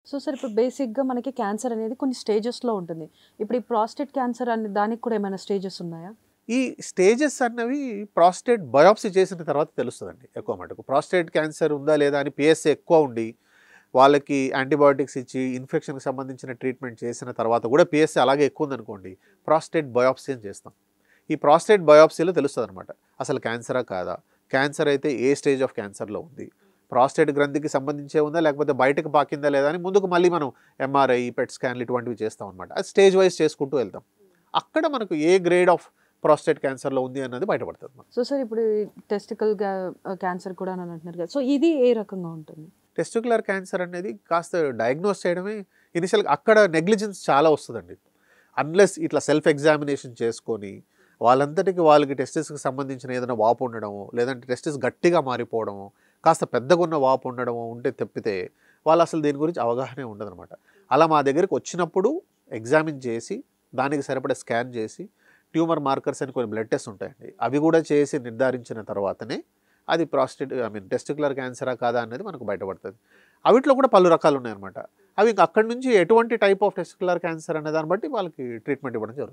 So sir ఇప్పుడు బేసిక్‌గా మనకి క్యాన్సర్ అనేది కొన్ని స్టేజెస్‌లో ఉంటుంది. ఇప్పుడు ఈ ప్రాస్టేట్ క్యాన్సర్ అనే దానికి కూడా ఏమైనా స్టేజెస్ ఉన్నాయా? ఈ స్టేజెస్ అన్నవి ప్రాస్టేట్ బయాప్సీ చేసిన తర్వాత తెలుస్తదండి ఎక్కువ మటుకు. ప్రాస్టేట్ క్యాన్సర్ ఉందా లేదా అని పిఎస్ఏ ఎక్కువ ఉండి, వాళ్ళకి యాంటీబయోటిక్స్ ఇచ్చి ఇన్ఫెక్షన్‌కి సంబంధించిన ట్రీట్మెంట్ చేసిన తర్వాత కూడా పిఎస్ఏ అలాగే ఎక్కువ ఉందనుకోండి, ప్రాస్టేట్ బయాప్సీ అని చేస్తాం. ఈ ప్రాస్టేట్ బయాప్సీలో తెలుస్తదనమాట. అసలు క్యాన్సరా కాదా? క్యాన్సర్ అయితే ఏ స్టేజ్ ఆఫ్ క్యాన్సర్‌లో ఉంది? ప్రాస్టేట్ గ్రంథికి సంబంధించే ఉందా? లేకపోతే బయటకు పాకిందా లేదా? అని ముందుకు మళ్ళీ మనం ఎంఆర్ఐ, పెట్ స్కాన్‌లు ఇటువంటివి చేస్తామనమాట. అది స్టేజ్ వైస్ చేసుకుంటూ వెళ్తాం. అక్కడ మనకు ఏ గ్రేడ్ ఆఫ్ ప్రాస్టేట్ క్యాన్సర్‌లో ఉంది అన్నది బయటపడతది మనకు. సో సార్ ఇప్పుడు టెస్టికల్ క్యాన్సర్ కూడా అని అంటున్నారు కదా! సో ఇది ఏ రకంగా ఉంటుంది? టెస్టిక్యులర్ క్యాన్సర్ అనేది కాస్త డయాగ్నోస్ చేయడమే ఇనిషియల్‌గా అక్కడ నెగ్లిజెన్స్ చాలా వస్తదండి. అన్‌లెస్ ఇట్లా సెల్ఫ్ ఎగ్జామినేషన్ చేసుకొని, వాళ్ళంతటికి వాళ్ళకి టెస్టిస్‌కి సంబంధించిన ఏదైనా వాపు ఉండడమో, లేదంటే టెస్టిస్ గట్టిగా మారిపోవడమో, కాస్త పెద్దగున్న వాపు ఉండడమో ఉంటే తప్పితే, వాళ్ళసలు దీని గురించి అవగాహనే ఉండదనమాట. అలా మా దగ్గరికి వచ్చినప్పుడు ఎగ్జామిన్ చేసి, దానికి సరిపడా స్కాన్ చేసి, ట్యూమర్ మార్కర్స్ అని కొన్ని బ్లడ్ టెస్ట్ ఉంటాయండి. అవి కూడా చేసి నిర్ధారించిన తర్వాతనే అది టెస్టిక్యులర్ క్యాన్సరా కాదా అనేది మనకు బయటపడతది. అవిట్లో కూడా పలు రకాలున్నాయన్నమాట. అవి ఇంక అక్కడి నుంచి ఎటువంటి టైప్ ఆఫ్ టెస్టిక్యులర్ క్యాన్సర్ అనే దాన్ని బట్టి వాళ్ళకి ట్రీట్మెంట్ ఇవ్వడం జరుగుతుంది.